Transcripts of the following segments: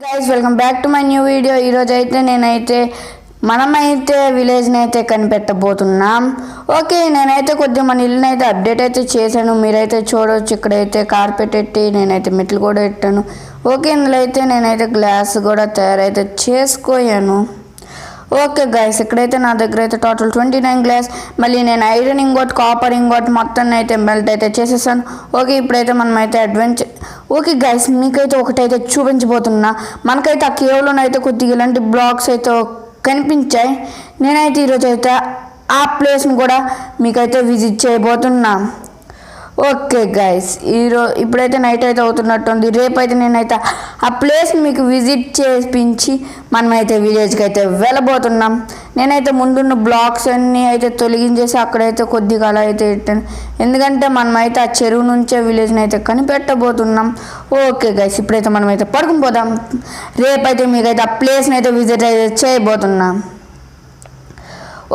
Guys welcome back to my new video. ఈరోజు అయితే నేనైతే మనమైతే విలేజ్ని అయితే కనిపెట్టబోతున్నాం. ఓకే, నేనైతే కొద్దిగా మన ఇల్లుని అయితే అప్డేట్ అయితే చేశాను. మీరైతే చూడవచ్చు, ఇక్కడైతే కార్పెట్ పెట్టి నేనైతే మెట్లు కూడా పెట్టాను. ఓకే, ఇందులో అయితే నేనైతే గ్లాస్ కూడా తయారైతే చేసుకోయాను. ఓకే గైస్, ఇక్కడైతే నా దగ్గర అయితే టోటల్ 29 గ్లాస్, మళ్ళీ నేను ఐరన్ ఇంకోటి, కాపర్ ఇంకోటి మొత్తాన్ని అయితే మెల్ట్ అయితే చేసేసాను. ఓకే, ఇప్పుడైతే మనం అయితే అడ్వెంచర్. ఓకే గైస్, మీకైతే ఒకటైతే చూపించబోతున్నా. మనకైతే ఆ కేవ్లోనైతే కొద్దిగా ఇలాంటి బ్లాక్స్ అయితే కనిపించాయి. నేనైతే ఈరోజు అయితే ఆ ప్లేస్ని కూడా మీకైతే విజిట్ చేయబోతున్నా. ఓకే గైస్, ఇప్పుడైతే నైట్ అయితే అవుతున్నట్టుంది. రేపైతే నేనైతే ఆ ప్లేస్ని మీకు విజిట్ చేయించి మనమైతే విలేజ్కి అయితే వెళ్ళబోతున్నాం. నేనైతే ముందున్న బ్లాక్స్ అన్నీ అయితే తొలగించేసి అక్కడైతే కొద్దిగా అలా అయితే పెట్టాను, ఎందుకంటే మనమైతే ఆ చెరువు నుంచే విలేజ్ని అయితే కనిపెట్టబోతున్నాం. ఓకే గైస్, ఇప్పుడైతే మనమైతే పడుకుని పోదాం. రేపైతే మీకైతే ఆ ప్లేస్ని అయితే విజిట్ అయితే చేయబోతున్నాం.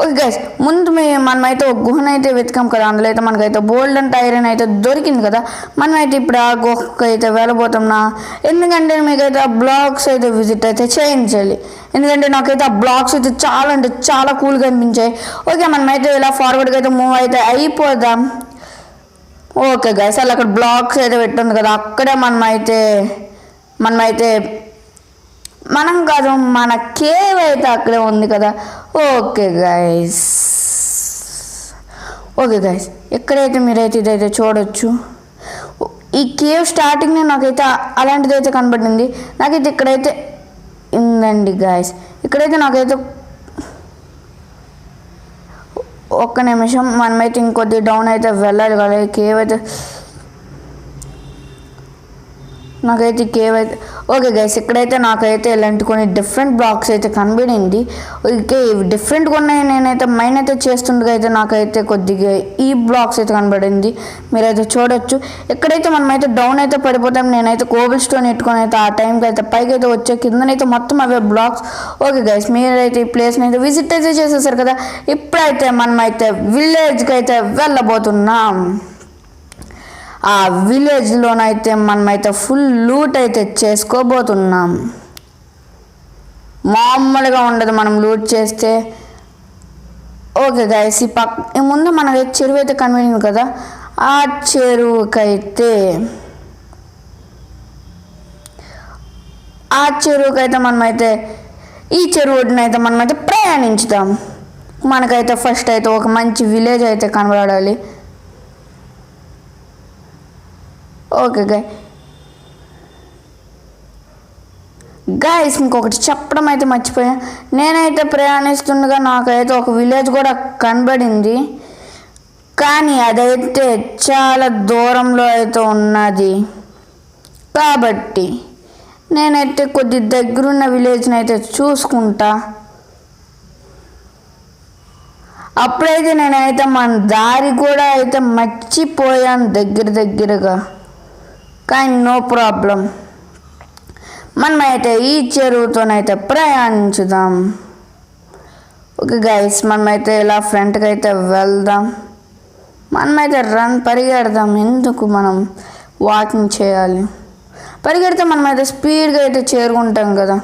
ఓకే గైస్, ముందు మనమైతే ఒక గుహను అయితే వెతికాం కదా, అందులో అయితే మనకైతే బోల్డ్ అండ్ ఐరన్ అయితే దొరికింది కదా. మనమైతే ఇప్పుడు ఆ గుహకు అయితే వెళ్ళబోతున్నా, ఎందుకంటే మీకైతే ఆ బ్లాక్స్ అయితే విజిట్ అయితే చేయించాలి. ఎందుకంటే నాకైతే ఆ బ్లాక్స్ అయితే చాలా అంటే చాలా కూల్గా అనిపించాయి. ఓకే, మనమైతే ఇలా ఫార్వర్డ్గా అయితే మూవ్ అయితే అయిపోదాం. ఓకే గైస్, అలా అక్కడ బ్లాక్స్ అయితే పెట్టింది కదా, అక్కడే మనమైతే మనం కాదు, మన కేవ్ అయితే అక్కడే ఉంది కదా. ఓకే గైస్, ఎక్కడైతే మీరైతే ఇదైతే చూడొచ్చు. ఈ కేవ్ స్టార్టింగ్నే నాకైతే అలాంటిది అయితే కనబడింది. నాకైతే ఇక్కడైతే ఉందండి గైస్, ఇక్కడైతే నాకైతే ఒక్క నిమిషం, మనమైతే ఇంకొద్ది డౌన్ అయితే వెళ్ళాలి కదా. కేవ్ అయితే నాకైతే కేవ్ అయితే ఓకే గైస్, ఇక్కడైతే నాకైతే ఇలాంటి కొన్ని డిఫరెంట్ బ్లాక్స్ అయితే కనబడింది. ఓకే, డిఫరెంట్గా ఉన్నాయి. నేనైతే మైండ్ అయితే చేస్తుండగా అయితే నాకైతే కొద్దిగా ఈ బ్లాక్స్ అయితే కనబడింది, మీరైతే చూడొచ్చు. ఎక్కడైతే మనమైతే డౌన్ అయితే పడిపోతాం. నేనైతే కోబుల్ స్టోన్ ఎట్టుకొని అయితే ఆ టైంకి అయితే పైకి అయితే వచ్చే, కిందనైతే మొత్తం అవే బ్లాక్స్. ఓకే గైస్, మీరైతే ఈ ప్లేస్ని అయితే విజిట్ అయితే చేసేసారు కదా. ఇప్పుడైతే మనమైతే విలేజ్కి అయితే వెళ్ళబోతున్నాం. ఆ విలేజ్లోనైతే మనమైతే ఫుల్ లూట్ అయితే చేసుకోబోతున్నాం. మామూలుగా ఉండదు మనం లూట్ చేస్తే. ఓకే గైస్, ఈ ముందు మనకైతే చెరువు అయితే కనిపించింది కదా, ఆ చెరువుకైతే మనమైతే ఈ చెరువు ఒడ్డునైతే మనమైతే ప్రయాణించుదాం. మనకైతే ఫస్ట్ అయితే ఒక మంచి విలేజ్ అయితే కనబడాలి. ఓకే గైస్, ఇంకొకటి చెప్పడం అయితే మర్చిపోయా. నేనైతే ప్రయాణిస్తుండగా నాకైతే ఒక విలేజ్ కూడా కనబడింది, కానీ అదైతే చాలా దూరంలో అయితే ఉన్నది. కాబట్టి నేనైతే కొద్ది దగ్గరున్న విలేజ్ని అయితే చూసుకుంటా. అప్పుడైతే నేనైతే మన దారి కూడా అయితే మర్చిపోయాను దగ్గరగా, కానీ నో ప్రాబ్లం, మనమైతే ఈ చెరువుతోనైతే ప్రయాణించుదాం. ఓకే గైస్, మనమైతే ఇలా ఫ్రంట్కి అయితే వెళ్దాం. మనమైతే పరిగెడదాం. ఎందుకు మనం వాకింగ్ చేయాలి? పరిగెడితే మనమైతే స్పీడ్గా అయితే చేరుకుంటాం కదా.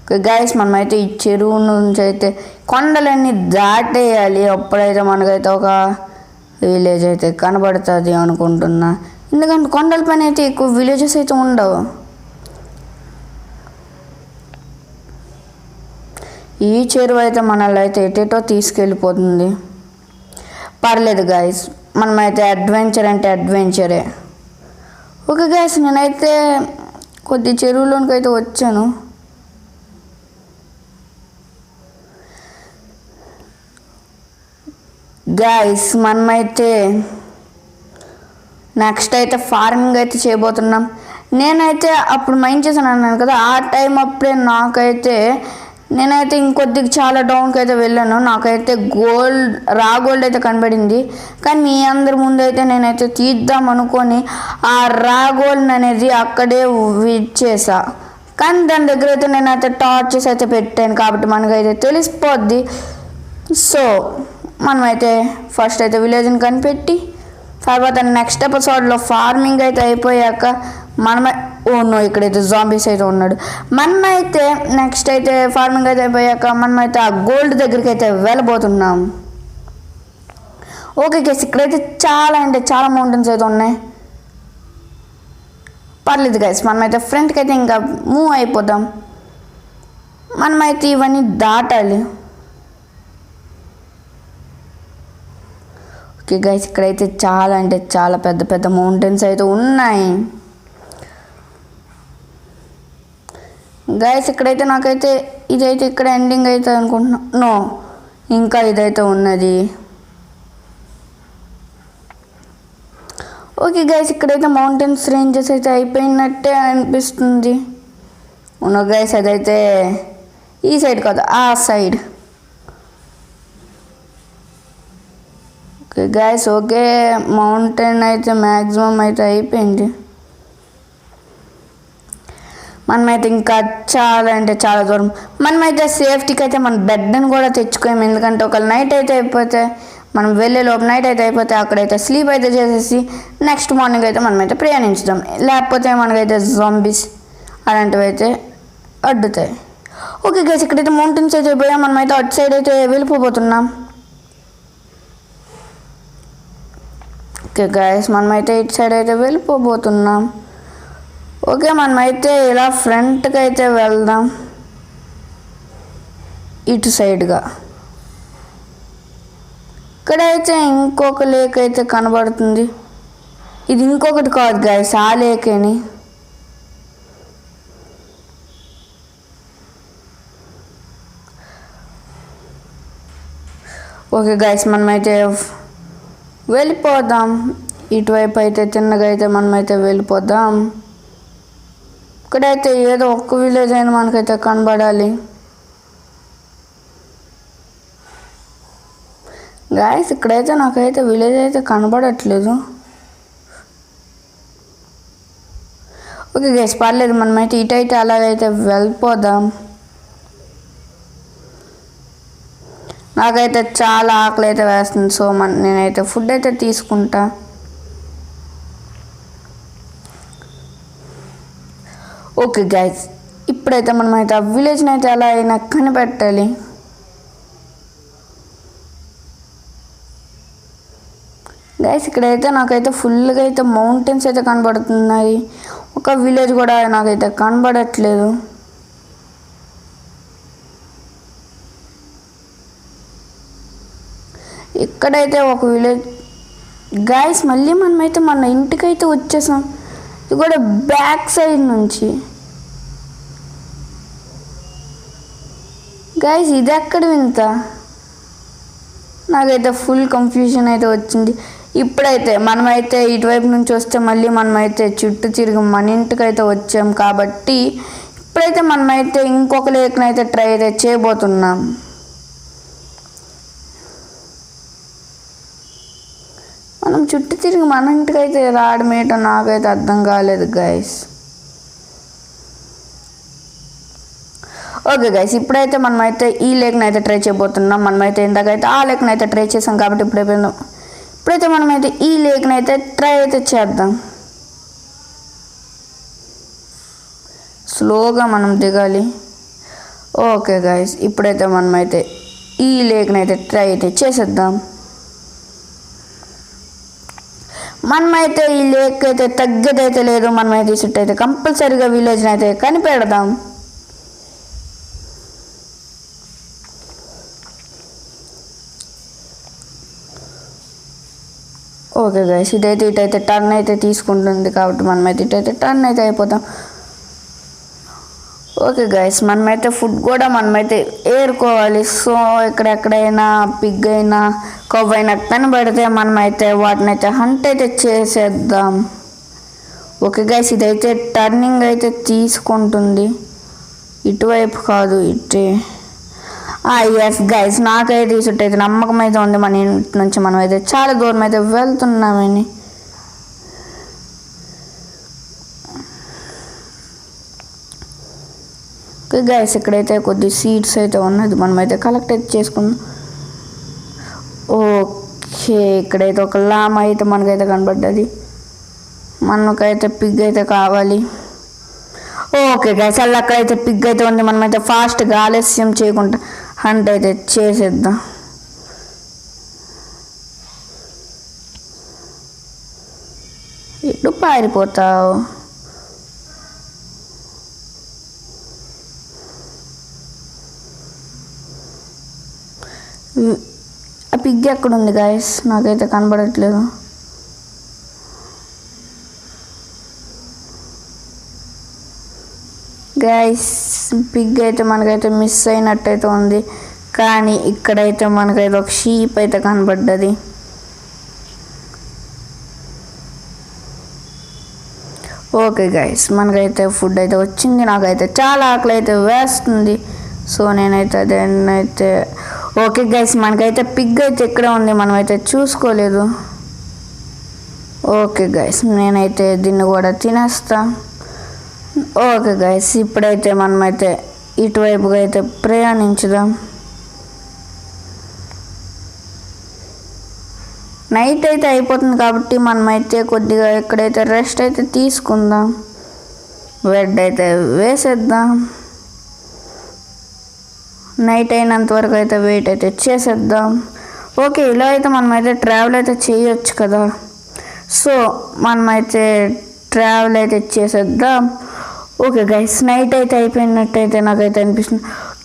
ఓకే గైస్, మనమైతే ఈ చెరువు నుంచి అయితే కొండలన్నీ దాటేయాలి. అప్పుడైతే మనకైతే ఒక విలేజ్ అయితే కనబడుతుంది అనుకుంటున్నా, ఎందుకంటే కొండల పైన అయితే ఎక్కువ విలేజెస్ అయితే ఉండవు. ఈ చెరువు అయితే మనల్ని అయితే ఎటేటో తీసుకెళ్ళిపోతుంది. పర్లేదు గైస్, మనమైతే అడ్వెంచర్ అంటే అడ్వెంచరే. ఓకే గైస్, నేనైతే కొద్ది చెరువులోనికి అయితే వచ్చాను. గైస్, మనమైతే నెక్స్ట్ అయితే ఫార్మింగ్ అయితే చేయబోతున్నాం. నేనైతే అప్పుడు మైండ్ చేశాను అన్నాను కదా, ఆ టైం అప్పుడే నేనైతే ఇంకొద్దిగా చాలా డౌన్కి అయితే వెళ్ళాను. నాకైతే రా గోల్డ్ అయితే కనబడింది, కానీ మీ అందరి ముందు అయితే నేనైతే తీద్దాం అనుకొని ఆ రా గోల్డ్ అనేది అక్కడే ఇచ్చేసా. కానీ దాని దగ్గర అయితే నేనైతే టార్చెస్ అయితే పెట్టాను, కాబట్టి మనకైతే తెలిసిపోద్ది. సో మనమైతే ఫస్ట్ అయితే విలేజ్ని కనిపెట్టి తర్వాత నెక్స్ట్ ఎపిసోడ్లో ఫార్మింగ్ అయితే అయిపోయాక మనమే నో ఇక్కడైతే జాంబీస్ అయితే ఉన్నాడు. మనమైతే నెక్స్ట్ అయితే ఫార్మింగ్ అయితే అయిపోయాక మనమైతే ఆ గోల్డ్ దగ్గరికి అయితే వెళ్ళబోతున్నాం. ఓకే గైస్, ఇక్కడైతే చాలా అంటే చాలా మౌంటైన్స్ అయితే ఉన్నాయి. పర్లేదు గైస్, మనమైతే ఫ్రంట్కి అయితే ఇంకా మూవ్ అయిపోదాం. మనమైతే ఇవన్నీ దాటాలి. ఓకే గైస్, ఇక్కడైతే చాలా అంటే చాలా పెద్ద పెద్ద మౌంటైన్స్ అయితే ఉన్నాయి. గైస్ ఇక్కడైతే నాకైతే ఇదైతే ఇక్కడ ఎండింగ్ అవుతుంది అనుకుంటున్నా. నో, ఇంకా ఇదైతే ఉన్నది. ఓకే గైస్, ఇక్కడైతే మౌంటైన్స్ రేంజెస్ అయితే అయిపోయినట్టే అనిపిస్తుంది. అవును గైస్, అదైతే ఈ సైడ్ కాదు, ఆ side. Okay guys, okay mountain అయితే మ్యాక్సిమం అయితే అయిపోయింది. మనమైతే ఇంకా చాలా అంటే చాలా దూరం. మనమైతే సేఫ్టీకి అయితే మన బెడ్ని కూడా తెచ్చుకోము, ఎందుకంటే ఒకవేళ నైట్ అయితే అయిపోతే మనం వెళ్ళే లోపు నైట్ అయితే అయిపోతే అక్కడైతే స్లీప్ అయితే చేసేసి నెక్స్ట్ మార్నింగ్ అయితే మనమైతే ప్రయాణించుదాం. లేకపోతే మనకైతే జాంబీస్ అలాంటివి అయితే అడ్డుతాయి. ఓకే గైస్, ఇక్కడైతే మౌంటైన్స్ అయితే అయిపోయాం. మనమైతే అటు సైడ్ అయితే వెళ్ళిపోతున్నాం. ఓకే గైస్, మనమైతే ఇటు సైడ్ అయితే వెళ్ళిపోతున్నాం. ఓకే, మనమైతే ఇలా ఫ్రంట్కి అయితే వెళ్దాం, ఇటు సైడ్గా. ఇక్కడైతే ఇంకొక లేక్ అయితే కనబడుతుంది. ఇది ఇంకొకటి కాదు గైస్, ఆ లేకేని. ఓకే గైస్, మనమైతే వెళ్ళిపోదాం. ఇటువైపు అయితే తిన్నగా అయితే మనమైతే వెళ్ళిపోదాం. ఇక్కడైతే ఏదో ఒక్క విలేజ్ అయినా మనకైతే కనబడాలి. గాయస్ ఇక్కడైతే నాకైతే విలేజ్ అయితే కనబడట్లేదు. ఓకే గైస్, పర్లేదు, మనమైతే ఇటైతే అలాగైతే వెళ్ళిపోదాం. నాకైతే చాలా ఆకలి అయితే వేస్తుంది, సో నేనైతే ఫుడ్ అయితే తీసుకుంటా. ఓకే గైస్, ఇప్పుడైతే మనమైతే ఆ విలేజ్ని అయితే ఎలా అయినా కనిపెట్టాలి. గైస్ ఇక్కడైతే నాకైతే ఫుల్గా అయితే మౌంటైన్స్ అయితే కనబడుతున్నాయి. ఒక విలేజ్ కూడా నాకైతే కనబడట్లేదు. ఇక్కడైతే ఒక విలేజ్. గైస్ మళ్ళీ మనమైతే మన ఇంటికైతే వచ్చేసాం, ఇది కూడా బ్యాక్ సైడ్ నుంచి. గైస్ ఇది ఎక్కడ వింత, నాకైతే ఫుల్ కన్ఫ్యూజన్ అయితే వచ్చింది. ఇప్పుడైతే మనమైతే ఇటువైపు నుంచి వస్తే మళ్ళీ మనమైతే చుట్టూ తిరిగి మన ఇంటికైతే వచ్చాం కాబట్టి ఇప్పుడైతే మనమైతే ఇంకొక లేక్నైతే ట్రై అయితే చేయబోతున్నాం. మనం చుట్టూ తిరిగి మన ఇంటికైతే రావడం ఏంటో నాకైతే అర్థం కాలేదు గైస్. ఓకే గైస్, ఇప్పుడైతే మనమైతే ఈ లేక్ని అయితే ట్రై చేయబోతున్నాం. మనమైతే ఇందాకైతే ఆ లేక్ని అయితే ట్రై చేసాం కాబట్టి ఇప్పుడైతే మనమైతే ఈ లేక్ని అయితే ట్రై అయితే చేద్దాం. స్లోగా మనం దిగాలి. ఓకే గైస్, ఇప్పుడైతే మనమైతే ఈ లేక్ని అయితే ట్రై అయితే చేసేద్దాం. మనమైతే ఈ లేక్ అయితే తగ్గదైతే లేదు, మనమైతే ఈ చుట్టూ అయితే కంపల్సరీగా విలేజ్ని అయితే కనిపెడదాం. ఓకే గైస్, ఇటైతే టర్న్ అయితే తీసుకుంటుంది కాబట్టి మనమైతే ఇటైతే టర్న్ అయితే అయిపోతాం. ఓకే గైస్, మనమైతే ఫుడ్ కూడా మనమైతే ఏరుకోవాలి. సో ఎక్కడెక్కడైనా పిగ్ అయినా కొవ్వు అయినా కనబడితే మనమైతే వాటిని అయితే హంట్ అయితే చేసేద్దాం. ఓకే గైస్, ఇదైతే టర్నింగ్ అయితే తీసుకుంటుంది, ఇటువైపు కాదు ఇటే. ఎస్ గైస్, నాకైతే ఈ చుట్టూ అయితే నమ్మకం అయితే ఉంది మన ఇంటి నుంచి మనం అయితే చాలా దూరం అయితే వెళ్తున్నామని. ఓకే గైస్, ఇక్కడైతే కొద్ది సీడ్స్ అయితే ఉన్నది, మనమైతే కలెక్ట్ అయితే చేసుకుందాం. ఓకే, ఇక్కడైతే ఒక లామ అయితే మనకైతే కనబడ్డది. మనకైతే పిగ్ అయితే కావాలి. ఓకే గైస్, అక్కడైతే పిగ్ అయితే ఉంది. మనమైతే ఫాస్ట్గా ఆలస్యం చేయకుండా హంట్ అయితే చేసేద్దాం. ఎటు పారిపోతావు? ఆ పిగ్ ఎక్కడుంది గాయస్? నాకైతే కనబడట్లేదు. గైస్, పిగ్ అయితే మనకైతే మిస్ అయినట్టయితే ఉంది. కానీ ఇక్కడైతే మనకైతే ఒక షీప్ అయితే కనబడ్డది. ఓకే గైస్, మనకైతే ఫుడ్ అయితే వచ్చింది. నాకైతే చాలా ఆకలి అయితే వేస్తుంది. సో నేనైతే అదేనైతే ఓకే గైస్, మనకైతే పిగ్ అయితే ఇక్కడే ఉంది, మనమైతే చూసుకోలేదు. ఓకే గైస్, నేనైతే దీన్ని కూడా తినేస్తా. ఓకే గైస్, ఇప్పుడైతే మనమైతే ఇటువైపుగా అయితే ప్రయాణించుదాం. నైట్ అయితే అయిపోతుంది కాబట్టి మనమైతే కొద్దిగా ఎక్కడైతే రెస్ట్ అయితే తీసుకుందాం. బెడ్ అయితే వేసేద్దాం. నైట్ అయినంత వరకు అయితే వెయిట్ అయితే చేసేద్దాం. ఓకే, ఇలా అయితే మనమైతే ట్రావెల్ అయితే చేయొచ్చు కదా. సో మనమైతే ట్రావెల్ అయితే చేసేద్దాం. ఓకే గైస్, నైట్ అయితే అయిపోయినట్టయితే నాకైతే అనిపిస్తుంది.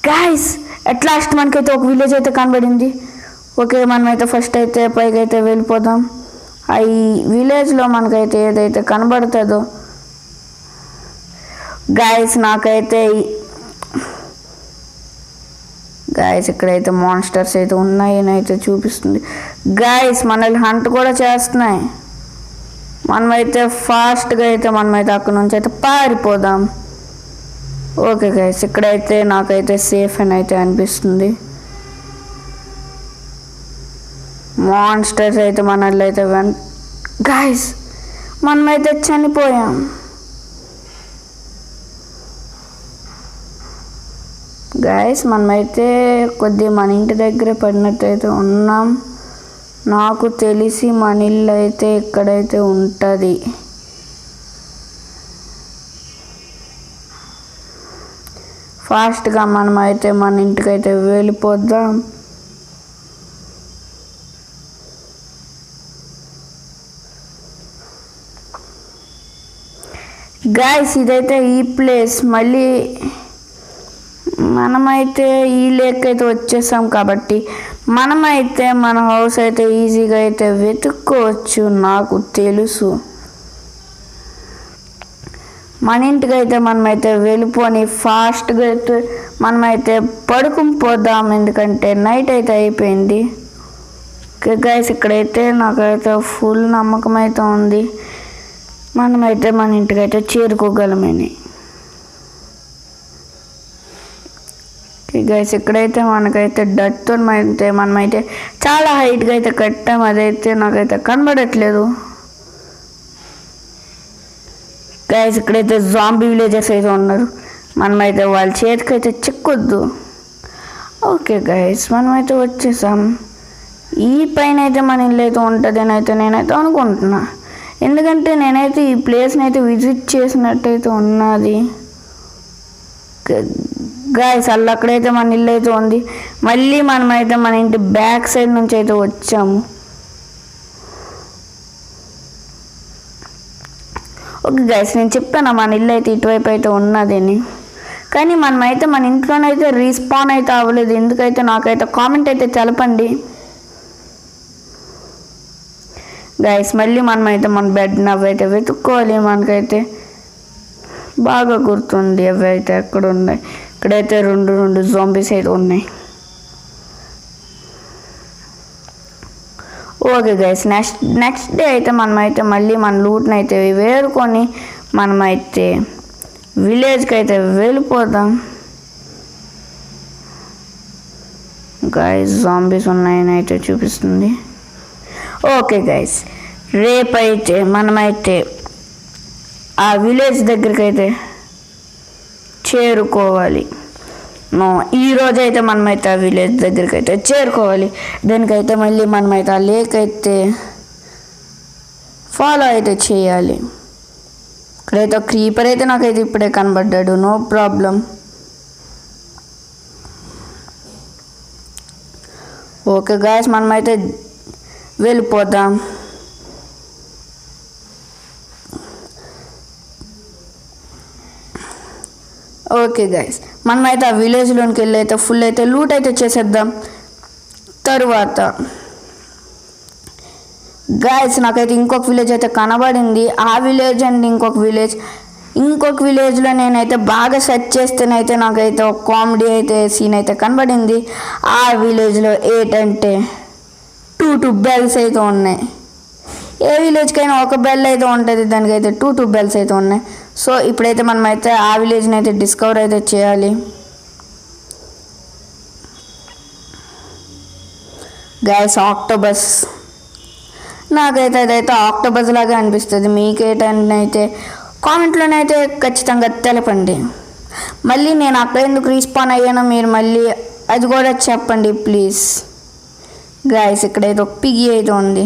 గైస్, అట్ లాస్ట్ మనకైతే ఒక విలేజ్ అయితే కనబడింది. ఓకే, మనమైతే ఫస్ట్ అయితే పైకి అయితే వెళ్ళిపోదాం. ఈ విలేజ్లో మనకైతే ఏదైతే కనబడుతుందో గైస్, నాకైతే గైస్ ఇక్కడైతే మాన్స్టర్స్ అయితే ఉన్నాయని అయితే చూపిస్తుంది. గైస్, మనల్ని హంట్ కూడా చేస్తున్నాయి. మనమైతే ఫాస్ట్గా అయితే మనమైతే అక్కడ నుంచి అయితే పారిపోదాం. ఓకే గైస్, ఇక్కడైతే నాకైతే సేఫ్ అని అయితే అనిపిస్తుంది. మాన్స్టర్స్ అయితే మనల్ని అయితే గైస్, మనమైతే చనిపోయాం. గైస్, మనమైతే కొద్దిగా మన ఇంటి దగ్గర పడినట్టయితే ఉన్నాం. నాకు తెలిసి మన ఇల్లు అయితే ఇక్కడైతే ఉంటుంది. ఫాస్ట్గా మనమైతే మన ఇంటికైతే వెళ్ళిపోద్దాం. గైస్, ఇదైతే ఈ ప్లేస్. మళ్ళీ మనమైతే ఈ లేక్ అయితే వచ్చేసాం కాబట్టి మనమైతే మన హౌస్ అయితే ఈజీగా అయితే వెతుక్కోవచ్చు. నాకు తెలుసు. మన ఇంటికి అయితే మనమైతే వెళ్ళిపోని ఫాస్ట్గా అయితే మనమైతే పడుకుని పోదాం, ఎందుకంటే నైట్ అయితే అయిపోయింది. ఓకే గైస్, ఇక్కడైతే నాకైతే ఫుల్ నమ్మకం అయితే ఉంది మనమైతే మన ఇంటికైతే చేరుకోగలమని. గైస్, ఇక్కడైతే మనకైతే డట్తో మనమైతే చాలా హైట్గా అయితే కట్టాం. అదైతే నాకైతే కనబడట్లేదు. గైస్, ఇక్కడైతే జాంబీ విలేజెస్ అయితే ఉన్నారు. మనమైతే వాళ్ళ చేతికైతే చిక్కొద్దు. ఓకే గైస్, మనమైతే వచ్చేసాం. ఈ పైన అయితే మన ఇల్లు అయితే ఉంటుంది అని అయితే నేనైతే అనుకుంటున్నా. ఎందుకంటే నేనైతే ఈ ప్లేస్ని అయితే విజిట్ చేసినట్టయితే ఉన్నది. గైస్, అక్కడైతే మన ఇల్లు అయితే ఉంది. మళ్ళీ మనమైతే మన ఇంటి బ్యాక్ సైడ్ నుంచి అయితే వచ్చాము. ఓకే గైస్, నేను చెప్పాను మన ఇల్లు అయితే ఇటువైపు అయితే ఉన్నదని. కానీ మనమైతే మన ఇంట్లోనైతే రీస్పాన్ అయితే అవ్వలేదు. ఎందుకైతే నాకైతే కామెంట్ అయితే తెలపండి గైస్. మళ్ళీ మనమైతే మన బెడ్ని అవైతే వెతుక్కోవాలి. మనకైతే బాగా గుర్తుంది అవి అయితే ఎక్కడ ఉన్నాయి. ఇక్కడైతే రెండు జాంబీస్ అయితే ఉన్నాయి. ఓకే గైస్, నెక్స్ట్ డే అయితే మనమైతే మళ్ళీ మన లూట్ని అయితే వేరుకొని మనమైతే విలేజ్కి అయితే వెళ్ళిపోదాం. గైస్, జాంబీస్ ఉన్నాయని అయితే చూపిస్తుంది. ఓకే గైస్, రేపైతే మనమైతే ఆ విలేజ్ దగ్గరికి అయితే చేరుకోవాలి. ఈరోజు అయితే మనమైతే ఆ విలేజ్ దగ్గరికి అయితే చేరుకోవాలి. దానికైతే మళ్ళీ మనమైతే ఆ లేక్ అయితే ఫాలో అయితే చేయాలి. ఇక్కడైతే క్రీపర్ అయితే నాకైతే ఇప్పుడే కనబడ్డాడు. No problem. ఓకే గాయస్, మనమైతే వెళ్ళిపోదాం. ఓకే గైస్, మనమైతే ఆ విలేజ్లోనికి వెళ్ళి అయితే ఫుల్ అయితే లూట్ అయితే చేసేద్దాం. తరువాత గాయస్ నాకైతే ఇంకొక విలేజ్ అయితే కనబడింది. ఆ విలేజ్ అండ్ ఇంకొక విలేజ్లో నేనైతే బాగా సెర్చ్ చేస్తేనైతే నాకైతే ఒక కామెడీ అయితే సీన్ అయితే కనబడింది. ఆ విలేజ్లో ఏంటంటే 2 బెల్స్ అయితే ఉన్నాయి. ఏ విలేజ్కైనా ఒక బెల్ అయితే ఉంటుంది, దానికైతే 2 బెల్స్ అయితే ఉన్నాయి. సో ఇప్పుడైతే మనమైతే ఆ విలేజ్ని అయితే డిస్కవర్ అయితే చేయాలి. గైస్ ఆక్టోబస్, నాకైతే అదైతే ఆక్టోబస్ లాగా అనిపిస్తుంది. మీకేటైతే కామెంట్లోనైతే ఖచ్చితంగా తెలపండి. మళ్ళీ నేను అక్కడ ఎందుకు రీస్పాన్ అయ్యానో మీరు మళ్ళీ అది కూడా చెప్పండి ప్లీజ్. గైస్ ఇక్కడైతే ఒక పిగి అయితే ఉంది,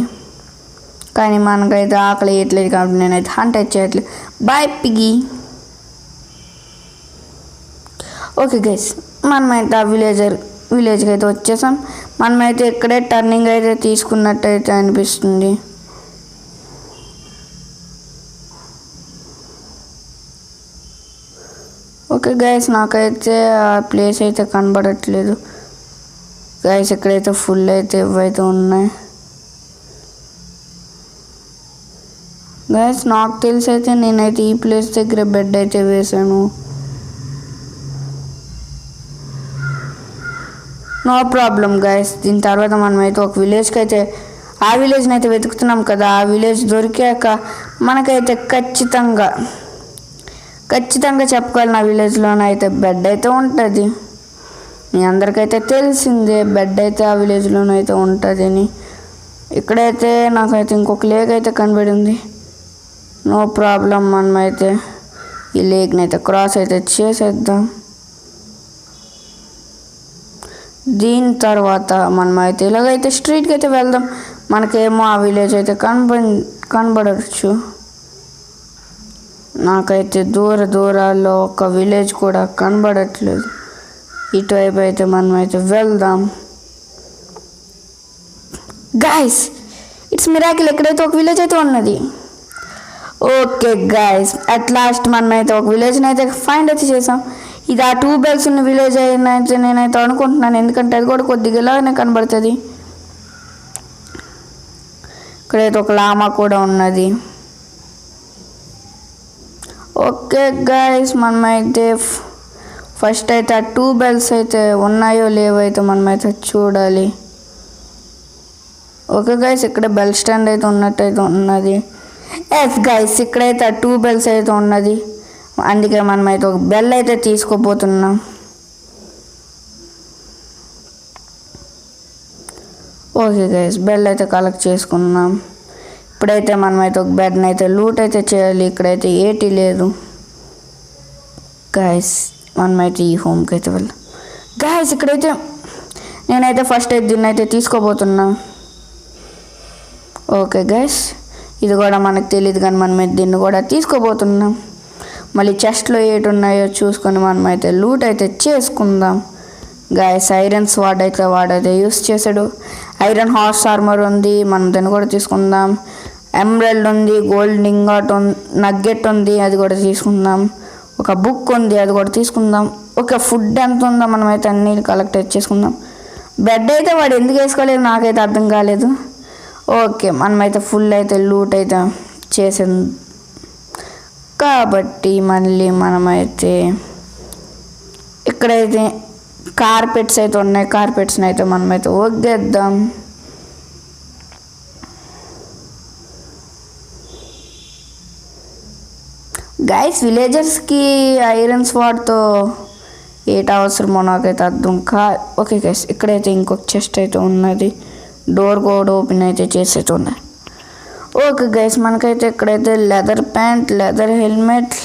కానీ మనకైతే ఆకలి వేయట్లేదు కాబట్టి నేనైతే హంట్ చేయట్లేదు. Bye piggy. ఓకే గైస్, మనమైతే ఆ విలేజ్కి అయితే వచ్చేసాం. మనమైతే ఇక్కడే టర్నింగ్ అయితే తీసుకున్నట్టయితే అనిపిస్తుంది. ఓకే గైస్, నాకైతే ఆ ప్లేస్ అయితే కనబడట్లేదు. గైస్ ఇక్కడైతే ఫుల్ అయితే ఇవైతే ఉన్నాయి. గైస్ నాకు తెలిసి అయితే నేనైతే ఈ ప్లేస్ దగ్గర బెడ్ అయితే వేసాను. No problem guys. దీని తర్వాత మనమైతే ఒక విలేజ్కి అయితే ఆ విలేజ్ని అయితే వెతుకుతున్నాం కదా. ఆ విలేజ్ దొరికాక మనకైతే ఖచ్చితంగా చెప్పుకోవాలి, నా విలేజ్లోనైతే బెడ్ అయితే ఉంటుంది. మీ అందరికైతే తెలిసిందే బెడ్ అయితే ఆ విలేజ్లోనైతే ఉంటుంది అని. ఇక్కడైతే నాకైతే ఇంకొక లేక్ అయితే కనబడింది. నో ప్రాబ్లం, మనమైతే ఈ లేక్ని అయితే క్రాస్ అయితే చేసేద్దాం. దీని తర్వాత మనమైతే ఇలాగైతే స్ట్రీట్కి అయితే వెళ్దాం. మనకేమో ఆ విలేజ్ అయితే కనబడవచ్చు. నాకైతే దూరాల్లో ఒక విలేజ్ కూడా కనబడట్లేదు. ఇటువైపు అయితే మనమైతే వెళ్దాం. గైస్ ఇట్స్ మిరాకిల్, ఎక్కడైతే ఒక విలేజ్ అయితే ఉన్నది. ఓకే గైస్, అట్ లాస్ట్ మనమైతే ఒక విలేజ్ని అయితే ఫైండ్ అయితే చేసాం. ఇది ఆ 2 బెల్స్ ఉన్న విలేజ్ అయితే నేనైతే అనుకుంటున్నాను, ఎందుకంటే అది కూడా కొద్దిగా ఇలాగనే కనబడుతుంది. ఇక్కడైతే ఒక లామా కూడా ఉన్నది. ఓకే గైస్, మనమైతే ఫస్ట్ అయితే ఆ 2 బెల్స్ అయితే ఉన్నాయో లేవో అయితే మనమైతే చూడాలి. ఓకే గైస్, ఇక్కడ బెల్ స్టాండ్ అయితే ఉన్నట్టయితే ఉన్నది. ఎస్ గైస్, ఇక్కడైతే ఆ 2 బెల్స్ అయితే ఉన్నది. అందుకే మనమైతే ఒక బెల్ అయితే తీసుకోబోతున్నాం. ఓకే గైస్, బెల్ అయితే కలెక్ట్ చేసుకున్నాం. ఇప్పుడైతే మనమైతే ఒక బెడ్ని అయితే లూట్ అయితే చేయాలి. ఇక్కడైతే ఏటీ లేదు. గైస్ మనమైతే ఈ హోమ్కి అయితే వెళ్దాం. గైస్ ఇక్కడైతే నేనైతే ఫస్ట్ అయితే దీన్ని అయితే తీసుకోబోతున్నా. ఓకే గైస్, ఇది కూడా మనకు తెలియదు కానీ మనం దీన్ని కూడా తీసుకోబోతున్నాం. మళ్ళీ చెస్ట్లో ఏటి ఉన్నాయో చూసుకొని మనమైతే లూట్ అయితే చేసుకుందాం. గైస్ ఐరన్ స్వాడ్ అయితే వాడైతే యూస్ చేశాడు. ఐరన్ హార్స్ ఆర్మర్ ఉంది, మనం దాన్ని కూడా తీసుకుందాం. ఎమరల్డ్ ఉంది, గోల్డ్ ఇంగాట్ నగ్గెట్ ఉంది, అది కూడా తీసుకుందాం. ఒక బుక్ ఉంది, అది కూడా తీసుకుందాం. ఓకే, ఫుడ్ ఎంత ఉందో మనమైతే అన్నీ కలెక్ట్ చేసుకుందాం. బెడ్ అయితే వాడు ఎందుకు వేసుకోలేదు నాకైతే అర్థం కాలేదు. ఓకే, మనమైతే ఫుల్ అయితే లూట్ అయితే చేసాం కాబట్టి మళ్ళీ మనమైతే ఇక్కడైతే కార్పెట్స్ అయితే ఉన్నాయి. కార్పెట్స్ని అయితే మనమైతే ఒగ్గేద్దాం. గైస్ విలేజర్స్కి ఐరన్ స్వాడ్తో ఏట అవసరమో నాకైతే అర్థం ఓకే గైస్, ఇక్కడైతే ఇంకొక చెస్ట్ అయితే ఉన్నది. డోర్ కూడా ఓపెన్ అయితే చేసేది ఉన్నాయి. ఓకే గైస్, మనకైతే ఇక్కడైతే leather pant, leather helmet,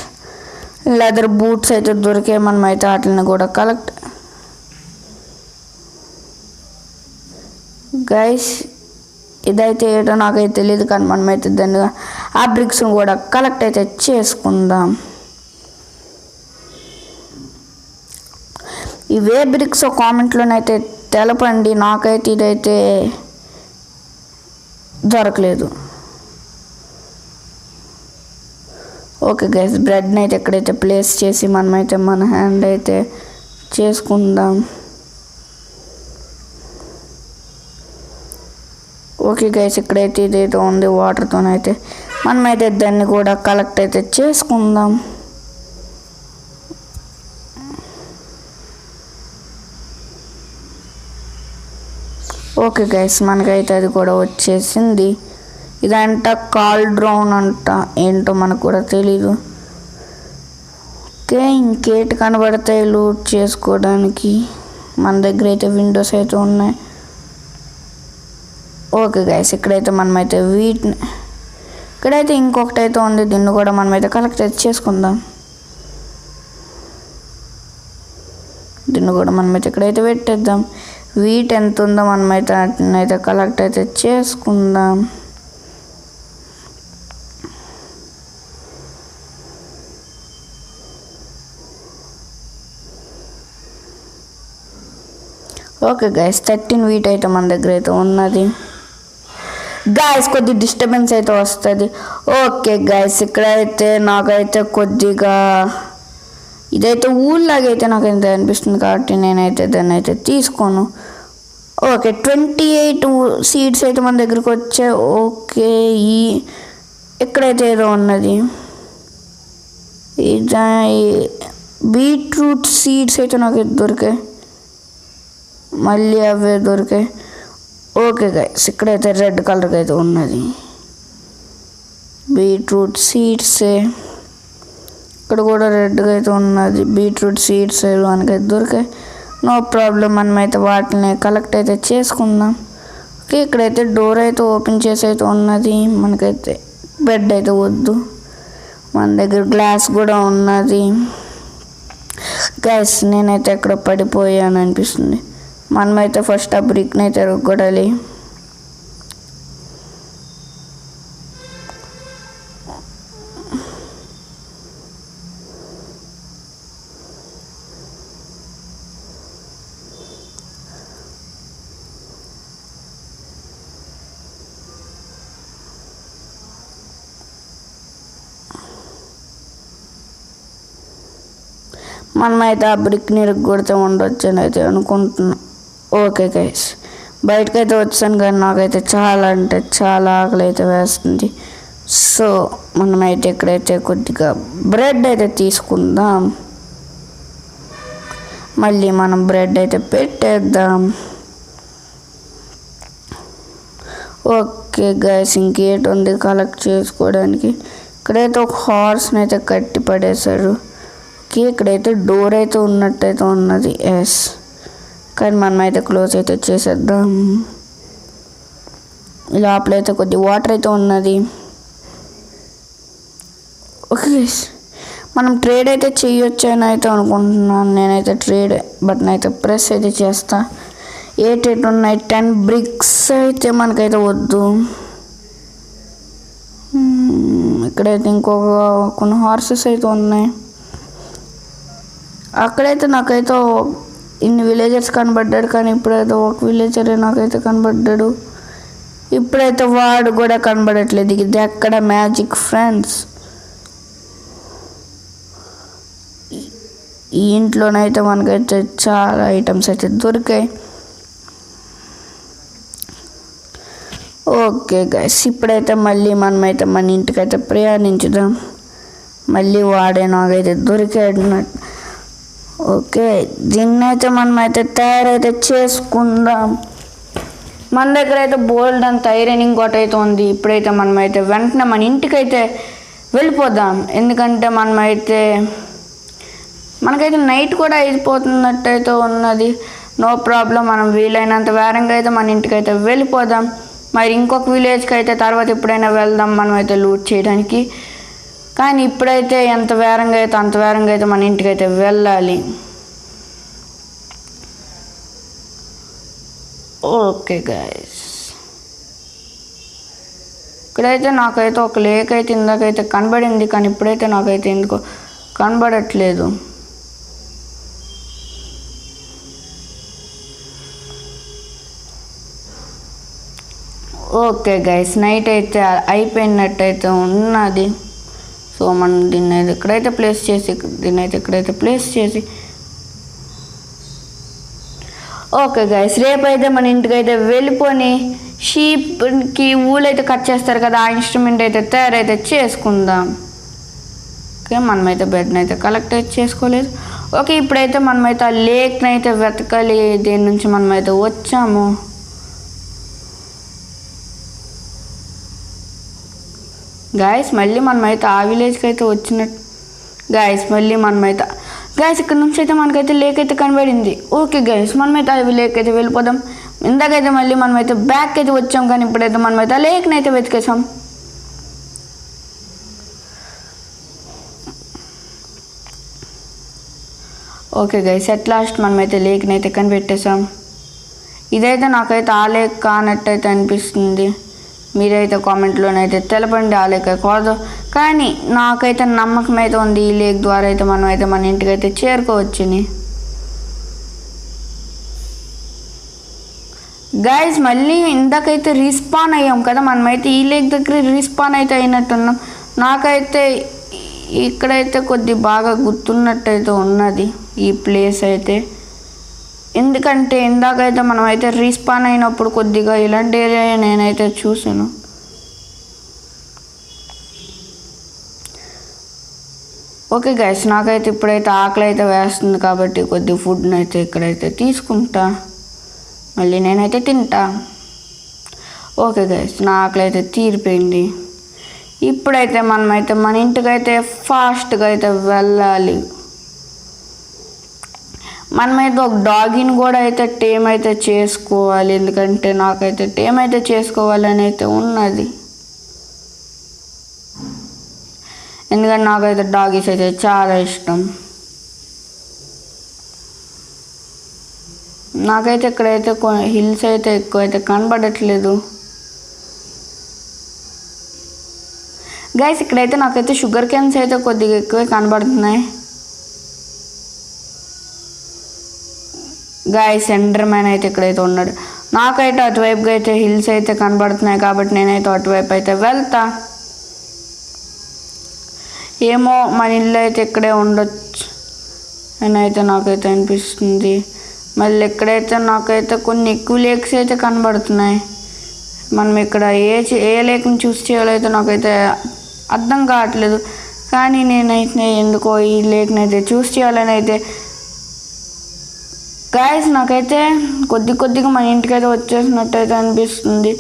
leather boots అయితే దొరికాయి. మనమైతే వాటిని కూడా కలెక్ట్. గైస్ ఇదైతే ఏటో నాకైతే తెలియదు, కానీ మనమైతే దాన్ని ఆ బ్రిక్స్ని కూడా కలెక్ట్ అయితే చేసుకుందాం. ఇవే బ్రిక్స్ కామెంట్లోనైతే తెలపండి, నాకైతే ఇదైతే దొరకలేదు. ఓకే గైస్, బ్రెడ్ని అయితే ఎక్కడైతే ప్లేస్ చేసి మనమైతే మన హ్యాండ్ అయితే చేసుకుందాం. ఓకే గైస్, ఇక్కడైతే ఇదైతే ఉంది వాటర్తోనైతే మనమైతే దాన్ని కూడా కలెక్ట్ అయితే చేసుకుందాం. ఓకే గైస్, మనకైతే అది కూడా వచ్చేసింది. ఇదంట కాల్డ్రోన్ అంట, ఏంటో మనకు కూడా తెలీదు. ఓకే, ఇంకేటి కనబడతాయి లూట్ చేసుకోవడానికి? మన దగ్గర అయితే విండోస్ అయితే ఉన్నాయి. ఓకే గైస్, ఇక్కడైతే మనమైతే వీటిని ఇక్కడైతే ఇంకొకటి అయితే ఉంది, దీన్ని కూడా మనమైతే కలెక్ట్ అయితే చేసుకుందాం. దీన్ని కూడా మనమైతే ఇక్కడైతే పెట్టేద్దాం. వీట్ ఎంత ఉందో మనమైతే వాటినైతే కలెక్ట్ అయితే చేసుకుందాం. ఓకే గైస్, 13 వీట్ అయితే మన దగ్గర అయితే ఉన్నది. గాయస్ కొద్ది డిస్టర్బెన్స్ అయితే వస్తుంది. ఓకే గైస్, ఇక్కడైతే నాకైతే కొద్దిగా ఇదైతే ఊళ్ళలాగైతే నాకైతే అనిపిస్తుంది, కాబట్టి నేనైతే దాన్ని అయితే తీసుకోను. ఓకే, 28 సీడ్స్ అయితే మన దగ్గరికి వచ్చాయి. ఓకే, ఇక్కడైతే ఏదో ఉన్నది, బీట్రూట్ సీడ్స్ అయితే నాకు దొరికాయి, మళ్ళీ అవే దొరికాయి. ఓకే గైస్, ఇక్కడైతే రెడ్ కలర్కి అయితే ఉన్నది బీట్రూట్ సీడ్సే. ఇక్కడ కూడా రెడ్గా అయితే ఉన్నది బీట్రూట్ సీడ్స్, మనకైతే దొరికాయి. నో ప్రాబ్లం, మనమైతే వాటిని కలెక్ట్ అయితే చేసుకుందాం. ఓకే, ఇక్కడైతే డోర్ అయితే ఓపెన్ చేసి అయితే ఉన్నది. మనకైతే బెడ్ అయితే వద్దు, మన దగ్గర గ్లాస్ కూడా ఉన్నది. గైస్, నేనైతే ఎక్కడ పడిపోయాను అనిపిస్తుంది. మనమైతే ఫస్ట్ ఆ బ్రిక్ని అయితే ఎరగొడాలి. మనమైతే ఆ బ్రిక్ని ఎరగొడితే ఉండొచ్చు అని అయితే అనుకుంటున్నాం. ఓకే గైస్, బయటకైతే వచ్చాను, కానీ నాకైతే చాలా అంటే చాలా ఆకలి అయితే వేస్తుంది. సో మనమైతే ఇక్కడైతే కొద్దిగా బ్రెడ్ అయితే తీసుకుందాం. మళ్ళీ మనం బ్రెడ్ అయితే పెట్టేద్దాం. ఓకే గైస్, ఇంకేటి ఉంది కలెక్ట్ చేసుకోవడానికి? ఇక్కడైతే ఒక హార్స్ని అయితే కట్టి పడేశారు. ఓకే, ఇక్కడైతే డోర్ అయితే ఉన్నట్టయితే ఉన్నది. ఎస్, కానీ మనమైతే క్లోజ్ అయితే చేసేద్దాం. లోపలైతే కొద్ది వాటర్ అయితే ఉన్నది. ఓకే గైస్, మనం ట్రేడ్ అయితే చేయొచ్చు అని అయితే అనుకుంటున్నాను. నేనైతే ట్రేడ్ బటన్ అయితే ప్రెస్ అయితే చేస్తా. ఎయిట్ ఉన్నాయి. 10 బ్రిక్స్ అయితే మనకైతే వద్దు. ఇక్కడైతే ఇంకొక కొన్ని హార్సెస్ అయితే ఉన్నాయి. అక్కడైతే నాకైతే ఇన్ని విలేజర్స్ కనబడ్డాడు, కానీ ఇప్పుడైతే ఒక విలేజరే నాకైతే కనబడ్డాడు. ఇప్పుడైతే వాడు కూడా కనబడట్లేదు. ఇది ఎక్కడ మ్యాజిక్ ఫ్రెండ్స్? ఈ ఇంట్లోనైతే మనకైతే చాలా ఐటమ్స్ అయితే దొరికాయి. ఓకే గైస్, ఇప్పుడైతే మళ్ళీ మనమైతే మన ఇంటికైతే ప్రయాణించుదాం. మళ్ళీ వాడే నాకైతే దొరికాడు. ఓకే, దీన్నైతే మనమైతే తయారైతే చేసుకుందాం. మన దగ్గర అయితే బోల్డ్ అంత ఐరన్ ఇంకోటి అయితే ఉంది. ఇప్పుడైతే మనమైతే వెంటనే మన ఇంటికైతే వెళ్ళిపోదాం. ఎందుకంటే మనకైతే నైట్ కూడా అయిపోతున్నట్టయితే ఉన్నది. నో ప్రాబ్లం, మనం వీలైనంత వేరంగా అయితే మన ఇంటికైతే వెళ్ళిపోదాం. మరి ఇంకొక విలేజ్కి అయితే తర్వాత ఎప్పుడైనా వెళ్దాం మనమైతే లూట్ చేయడానికి. కానీ ఇప్పుడైతే ఎంత వేరంగా అయితే అంత వేరంగా అయితే మన ఇంటికైతే వెళ్ళాలి. ఓకే గైస్, ఇక్కడైతే నాకైతే ఒక లేక్ అయితే ఇందాకైతే కనబడింది, కానీ ఇప్పుడైతే నాకైతే ఎందుకో కనబడట్లేదు. ఓకే గైస్, నైట్ అయితే అయిపోయినట్టయితే ఉన్నది. సో మనం దీన్ని అయితే ఇక్కడైతే ప్లేస్ చేసి ఇక్కడైతే ప్లేస్ చేసి ఓకే గైస్, రేపైతే మన ఇంటికైతే వెళ్ళిపోయి షీప్కి ఊళ్ళైతే కట్ చేస్తారు కదా, ఆ ఇన్స్ట్రుమెంట్ అయితే తయారైతే చేసుకుందాం. ఓకే, మనమైతే బెడ్ని అయితే కలెక్ట్ అయితే చేసుకోలేదు. ఓకే, ఇప్పుడైతే మనమైతే ఆ లేక్ని అయితే వెతకాలి, దేని నుంచి మనమైతే వచ్చాము. గాయస్ మళ్ళీ మనమైతే ఆ విలేజ్కి అయితే వచ్చినట్టు గాయస్, మళ్ళీ మనమైతే గాయస్ ఇక్కడ నుంచి అయితే మనకైతే లేక్ అయితే కనబడింది. ఓకే గైస్, మనమైతే ఆ లేక్ అయితే వెళ్ళిపోదాం. ఇందాకైతే మళ్ళీ మనమైతే బ్యాక్ అయితే వచ్చాం, కానీ ఇప్పుడైతే మనమైతే ఆ లేక్ని అయితే వెతికేసాం. ఓకే గైస్, అట్ లాస్ట్ మనమైతే లేక్ని అయితే కనిపెట్టేసాం. ఇదైతే నాకైతే ఆ లేక్ కానట్టయితే అనిపిస్తుంది. మీరైతే కామెంట్లోనైతే తెలపండి ఆ లేక్ కాదు, కానీ నాకైతే నమ్మకం అయితే ఉంది ఈ లేక్ ద్వారా అయితే మనం అయితే మన ఇంటికైతే చేరుకోవచ్చని. గైస్ మళ్ళీ ఇందాకైతే రీస్పాన్ అయ్యాం కదా, మనమైతే ఈ లేక్ దగ్గర రీస్పాన్ అయితే అయినట్టున్నాం. నాకైతే ఇక్కడైతే కొద్ది బాగా గుర్తున్నట్టయితే ఉన్నది ఈ ప్లేస్ అయితే, ఎందుకంటే ఇందాకైతే మనమైతే రీస్పాన్ అయినప్పుడు కొద్దిగా ఇలాంటి ఏరియా నేనైతే చూసాను. ఓకే గైస్, నాకైతే ఇప్పుడైతే ఆకలి అయితే వేస్తుంది కాబట్టి కొద్ది ఫుడ్ని అయితే ఇక్కడైతే తీసుకుంటా, మళ్ళీ నేనైతే తింటా. ఓకే గైస్, నా ఆకలి అయితే తీరిపోయింది. ఇప్పుడైతే మనమైతే మన ఇంటికైతే ఫాస్ట్గా అయితే వెళ్ళాలి. మనమైతే ఒక డాగిని కూడా అయితే టేమ్ అయితే చేసుకోవాలి, ఎందుకంటే నాకైతే టేమ్ అయితే చేసుకోవాలని అయితే ఉన్నది. ఎందుకంటే నాకైతే డాగీస్ అయితే చాలా ఇష్టం. నాకైతే ఇక్కడైతే హిల్స్ అయితే ఎక్కువ అయితే కనబడట్లేదు. గైస్ ఇక్కడైతే నాకైతే షుగర్ క్యాన్స్ అయితే కొద్దిగా ఎక్కువే కనబడుతున్నాయి. గాయస్ ఎండర్ మ్యాన్ అయితే ఇక్కడైతే ఉన్నాడు. నాకైతే అటువైపుగా అయితే హిల్స్ అయితే కనబడుతున్నాయి కాబట్టి నేనైతే అటువైపు అయితే వెళ్తా. ఏమో మన ఇల్లు అయితే ఇక్కడే ఉండొచ్చు అని అయితే నాకైతే అనిపిస్తుంది. మళ్ళీ ఎక్కడైతే నాకైతే కొన్ని ఎక్కువ లేక్స్ అయితే కనబడుతున్నాయి. మనం ఇక్కడ ఏ లేక్ని చూస్ చేయాలో అయితే నాకైతే అర్థం కావట్లేదు, కానీ నేనైతే ఎందుకో ఈ లేక్ని అయితే చూస్ చేయాలని అయితే గాయస్ నాకైతే కొద్దిగా మన ఇంటికైతే వచ్చేసినట్టయితే అనిపిస్తుంది,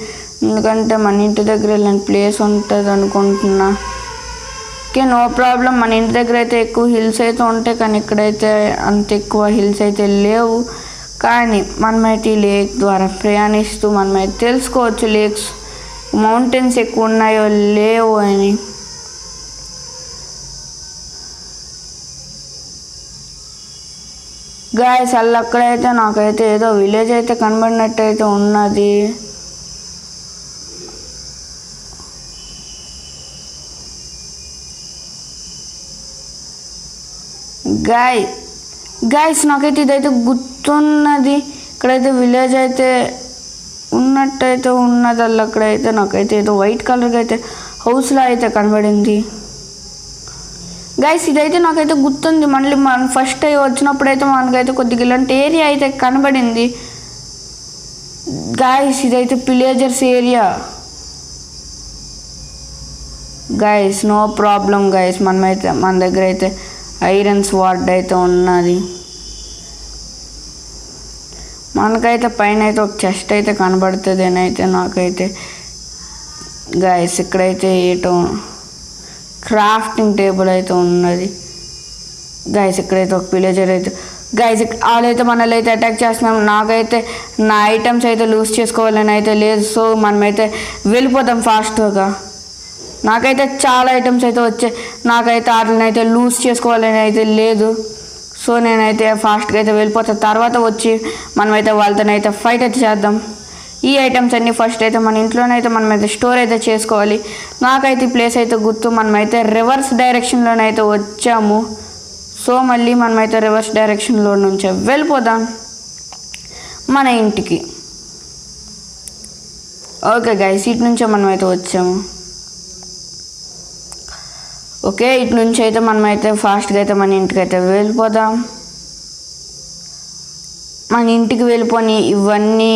ఎందుకంటే మన ఇంటి దగ్గర ఇలాంటి ప్లేస్ ఉంటుంది అనుకుంటున్నా. ఓకే నో ప్రాబ్లం, మన ఇంటి దగ్గర అయితే ఎక్కువ హిల్స్ అయితే ఉంటాయి, కానీ ఇక్కడైతే అంత ఎక్కువ హిల్స్ అయితే లేవు. కానీ మనమైతే ఈ లేక్ ద్వారా ప్రయాణిస్తూ మనమైతే తెలుసుకోవచ్చు లేక్స్ మౌంటైన్స్ ఎక్కువ ఉన్నాయో లేవో అని. గాయస్ అక్కడైతే నాకైతే ఏదో విలేజ్ అయితే కనబడినట్టయితే ఉన్నది. గాయస్ నాకైతే ఇదైతే గుర్తున్నది, ఇక్కడైతే విలేజ్ అయితే ఉన్నట్టయితే ఉన్నది. అక్కడైతే నాకైతే ఏదో వైట్ కలర్గా అయితే హౌస్లో అయితే కనబడింది. గైస్ ఇదైతే నాకైతే గుర్తుంది, మళ్ళీ మనం ఫస్ట్ వచ్చినప్పుడు అయితే మనకైతే కొద్దిగా ఇలాంటి ఏరియా అయితే కనబడింది. గైస్ ఇదైతే pillagers area. Guys no problem guys, మనమైతే మన దగ్గర అయితే ఐరన్ స్వార్డ్ అయితే ఉన్నది. మనకైతే పైన అయితే ఒక చెస్ట్ అయితే కనబడుతుంది అని అయితే నాకైతే. గైస్ ఇక్కడైతే ఏటో క్రాఫ్టింగ్ టేబుల్ అయితే ఉన్నది. గైస్ ఇక్కడైతే ఒక విలేజర్ అయితే గైస్ వాళ్ళైతే మనల్ని అయితే అటాక్ చేస్తున్నాం. నాకైతే నా ఐటమ్స్ అయితే లూజ్ చేసుకోవాలని అయితే లేదు, సో మనమైతే వెళ్ళిపోతాం ఫాస్ట్గా. నాకైతే చాలా ఐటమ్స్ అయితే వచ్చాయి, నాకైతే వాటిని అయితే లూజ్ చేసుకోవాలని అయితే లేదు, సో నేనైతే ఫాస్ట్గా అయితే వెళ్ళిపోతాను. తర్వాత వచ్చి మనమైతే వాళ్ళతో అయితే ఫైట్ అయితే చేద్దాం. ఈ ఐటమ్స్ అన్నీ ఫస్ట్ అయితే మన ఇంట్లోనైతే మనమైతే స్టోర్ అయితే చేసుకోవాలి. నాకైతే ఈ ప్లేస్ అయితే గుర్తు. మనమైతే రివర్స్ డైరెక్షన్లోనైతే వచ్చాము. సో మళ్ళీ మనమైతే రివర్స్ డైరెక్షన్లో నుంచే వెళ్ళిపోదాం మన ఇంటికి. ఓకే గైస్, ఇటు నుంచే మనమైతే వచ్చాము. ఓకే, ఇటు నుంచి అయితే మనమైతే ఫాస్ట్గా అయితే మన ఇంటికి అయితే వెళ్ళిపోదాం. మన ఇంటికి వెళ్ళిపోయి ఇవన్నీ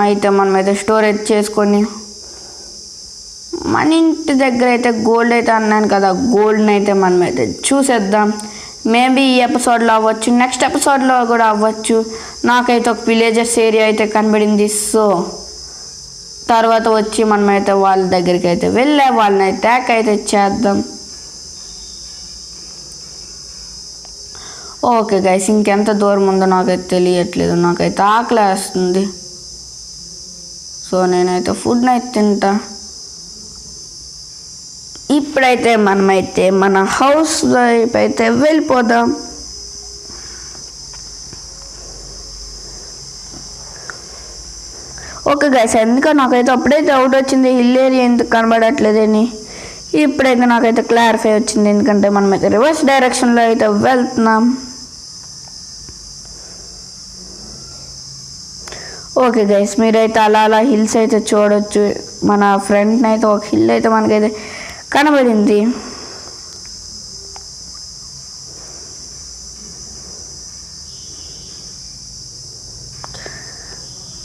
అయితే మనమైతే స్టోరేజ్ చేసుకొని మన ఇంటి దగ్గర అయితే గోల్డ్ అయితే అన్నాను కదా, గోల్డ్ని అయితే మనమైతే చూసేద్దాం. మేబీ ఈ ఎపిసోడ్లో అవ్వచ్చు, నెక్స్ట్ ఎపిసోడ్లో కూడా అవ్వచ్చు. నాకైతే ఒక విలేజర్స్ ఏరియా అయితే కనబడింది. సో తర్వాత వచ్చి మనమైతే వాళ్ళ దగ్గరికి అయితే వెళ్ళే వాళ్ళని అటాక్ అయితే చేద్దాం. ఓకే గైస్, ఇంకెంత దూరం ఉందో నాకైతే తెలియట్లేదు. నాకైతే ఆకలి వేస్తుంది. సో నేనైతే ఫుడ్ని అయితే తింటా. ఇప్పుడైతే మనమైతే మన హౌస్ వైపు అయితే వెళ్ళిపోదాం. ఓకే గైస్, ఎందుకో నాకైతే అప్పుడైతే డౌట్ వచ్చింది హిల్ ఏరియా ఎందుకు కనబడట్లేదని. ఇప్పుడైతే నాకైతే క్లారిఫై వచ్చింది, ఎందుకంటే మనమైతే రివర్స్ డైరెక్షన్లో అయితే వెళ్తున్నాం. ఓకే గైస్, మీరైతే అలా అలా హిల్స్ అయితే చూడొచ్చు. మన ఫ్రంట్ని అయితే ఒక హిల్ అయితే మనకైతే కనబడింది.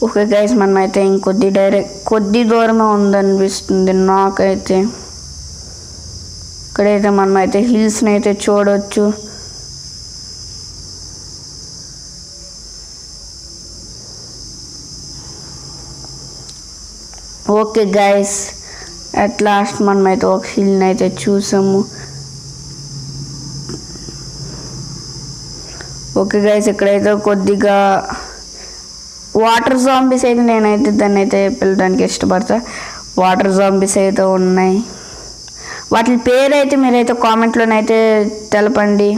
ఓకే గైస్, మనమైతే కొద్ది దూరమే ఉందనిపిస్తుంది నాకైతే. ఇక్కడైతే మనమైతే హిల్స్ని అయితే చూడవచ్చు. ఓకే గైస్, అట్ లాస్ట్ మనమైతే ఒక హిల్ని అయితే చూసాము. ఓకే గైస్, ఇక్కడైతే కొద్దిగా వాటర్ జాంబీస్ అయితే నేనైతే దాన్ని అయితే పిలవడానికి ఇష్టపడతా. వాటర్ జాంబీస్ అయితే ఉన్నాయి. వాటి పేరు అయితే మీరైతే కామెంట్లోనైతే తెలపండి.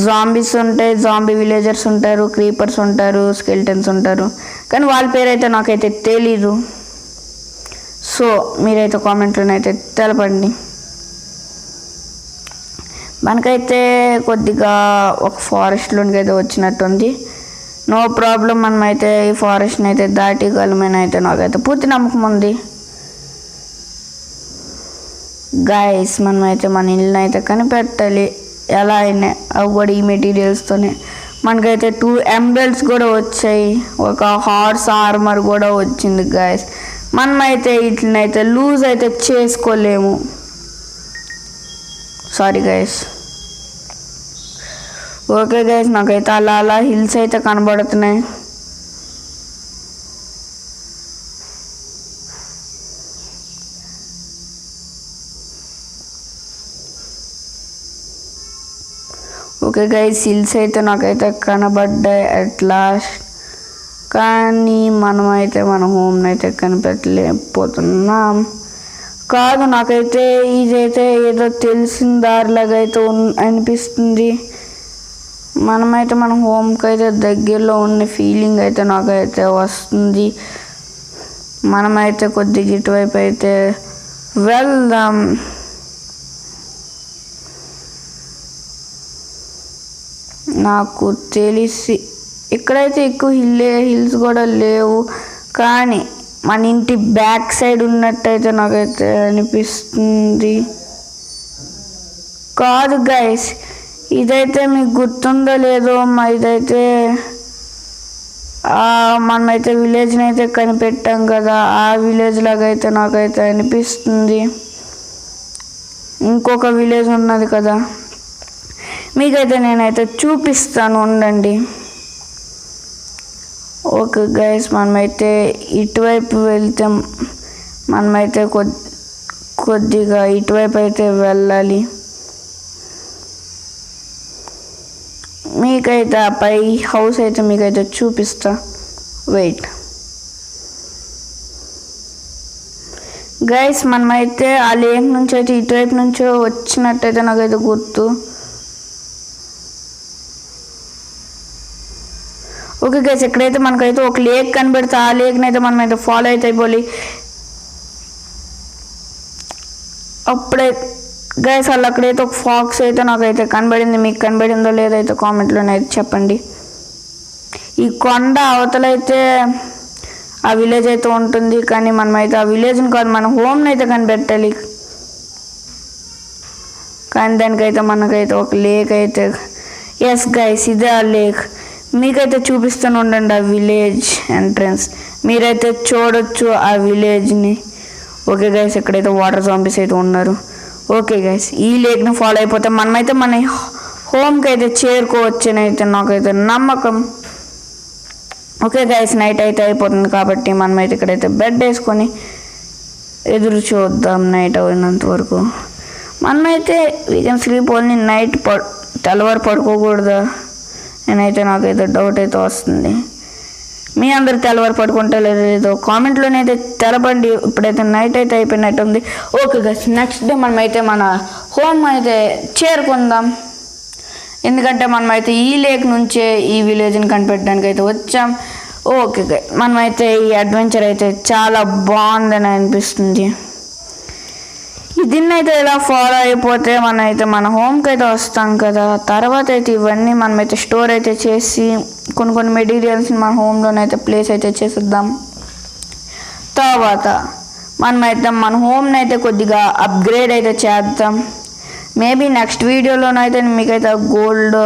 జాంబీస్ ఉంటాయి, జాంబీ విలేజర్స్ ఉంటారు, క్రీపర్స్ ఉంటారు, స్కెల్టన్స్ ఉంటారు. కానీ వాళ్ళ పేరు అయితే నాకైతే తెలీదు. సో మీరైతే కామెంట్లోనైతే తెలపండి. మనకైతే కొద్దిగా ఒక ఫారెస్ట్లోనికి అయితే వచ్చినట్టుంది. నో ప్రాబ్లం, మనమైతే ఈ ఫారెస్ట్ని అయితే దాటిగలమని అయితే నాకైతే పూర్తి నమ్మకం ఉంది. గైస్, మనమైతే మన ఇల్లుని అయితే కనిపెట్టాలి ఎలా అయినా. అవి కూడా ఈ మెటీరియల్స్తోనే. మనకైతే 2 ఎమరల్డ్స్ కూడా వచ్చాయి, ఒక హార్స్ ఆర్మర్ కూడా వచ్చింది. గైస్, మనమైతే వీటినైతే లూజ్ అయితే చేసుకోలేము. Sorry guys. ఓకే గైస్, నాకైతే అలా అలా హిల్స్ అయితే కనబడుతున్నాయి. ఓకే గైస్, హిల్స్ అయితే నాకైతే కనబడ్డాయి అట్ లాస్ట్. కానీ మనమైతే మన హోమ్ని అయితే కనిపెట్టలేకపోతున్నాం. కాదు, నాకైతే ఇదైతే ఏదో తెలిసిన దారిలాగా అయితే అనిపిస్తుంది. మనమైతే మన హోమ్కి అయితే దగ్గరలో ఉన్న ఫీలింగ్ అయితే నాకైతే వస్తుంది. మనమైతే కొద్దిగా ఇటువైపు అయితే వెళ్దాం. నాకు తెలిసి ఇక్కడైతే ఎక్కువ హిల్స్ కూడా లేవు, కానీ మన ఇంటి బ్యాక్ సైడ్ ఉన్నట్టయితే నాకైతే అనిపిస్తుంది. కాదు గైస్, ఇదైతే మీకు గుర్తుందో లేదో, ఇదైతే మనమైతే విలేజ్ని అయితే కనిపెట్టాం కదా, ఆ విలేజ్ లాగా అయితే నాకైతే అనిపిస్తుంది. ఇంకొక విలేజ్ ఉన్నది కదా, మీకైతే నేనైతే చూపిస్తాను, ఉండండి. ఓకే గైస్, మనమైతే ఇటువైపు వెళ్తే మనమైతే కొద్దిగా ఇటువైపు అయితే వెళ్ళాలి. మీకైతే ఆ పై హౌస్ అయితే మీకైతే చూపిస్తా, వెయిట్ గైస్. మనమైతే ఆ లేక్ నుంచి అయితే ఇటువైపు నుంచో వచ్చినట్టయితే నాకైతే గుర్తు. ఓకే గైస్, ఇక్కడైతే మనకైతే ఒక లేక్ కనబడితే ఆ లేక్ని అయితే మనం అయితే ఫాలో అయితే అయిపోయి అప్పుడే గైస్ వాళ్ళు అక్కడైతే ఒక ఫాక్స్ అయితే నాకైతే కనబడింది. మీకు కనబడిందో లేదో అయితే కామెంట్లోనైతే చెప్పండి. ఈ కొండ అవతలైతే ఆ విలేజ్ అయితే ఉంటుంది, కానీ మనమైతే ఆ విలేజ్ని కాదు మన హోమ్ని అయితే కనిపెట్టాలి. కానీ దానికైతే మనకైతే ఒక లేక్ అయితే, ఎస్ గైస్ ఇదే ఆ లేక్. మీకైతే చూపిస్తూనే ఉండండి ఆ విలేజ్ ఎంట్రన్స్, మీరైతే చూడొచ్చు ఆ విలేజ్ని. ఓకే గైస్, ఇక్కడైతే వాటర్ జాంబీస్ అయితే ఉన్నారు. ఓకే గైస్, ఈ లేక్ని ఫాలో అయిపోతే మనమైతే మన హోమ్కి అయితే చేరుకోవచ్చని అయితే నాకైతే నమ్మకం. ఓకే గైస్, నైట్ అయితే అయిపోతుంది కాబట్టి మనమైతే ఇక్కడైతే బెడ్ వేసుకొని ఎదురు చూద్దాం నైట్ అయినంత వరకు. మనమైతే we can sleep only night, తెల్లవారు పడుకోకూడదా నేనైతే నాకైతే డౌట్ అయితే వస్తుంది. మీ అందరు తెల్లవారు పడుకుంటే లేదో కామెంట్లోనైతే తెలపండి. ఇప్పుడైతే నైట్ అయితే అయిపోయినట్టు ఉంది. ఓకే గైస్, నెక్స్ట్ డే మనమైతే మన హోమ్ అయితే చేరుకుందాం. ఎందుకంటే మనమైతే ఈ లేక్ నుంచే ఈ విలేజ్ని కనిపెట్టడానికి అయితే వచ్చాం. ఓకే గైస్, మనమైతే ఈ అడ్వెంచర్ అయితే చాలా బాగుందని అనిపిస్తుంది. దీన్ని అయితే ఇలా ఫాలో అయిపోతే మనమైతే మన హోమ్కి అయితే వస్తాం కదా. తర్వాత అయితే ఇవన్నీ మనమైతే స్టోర్ అయితే చేసి కొన్ని మెటీరియల్స్ని మన హోమ్లోనైతే ప్లేస్ అయితే చేసేద్దాం. తర్వాత మనమైతే మన హోమ్ని అయితే కొద్దిగా అప్గ్రేడ్ అయితే చేద్దాం. మేబీ నెక్స్ట్ వీడియోలోనైతే మీకైతే గోల్డ్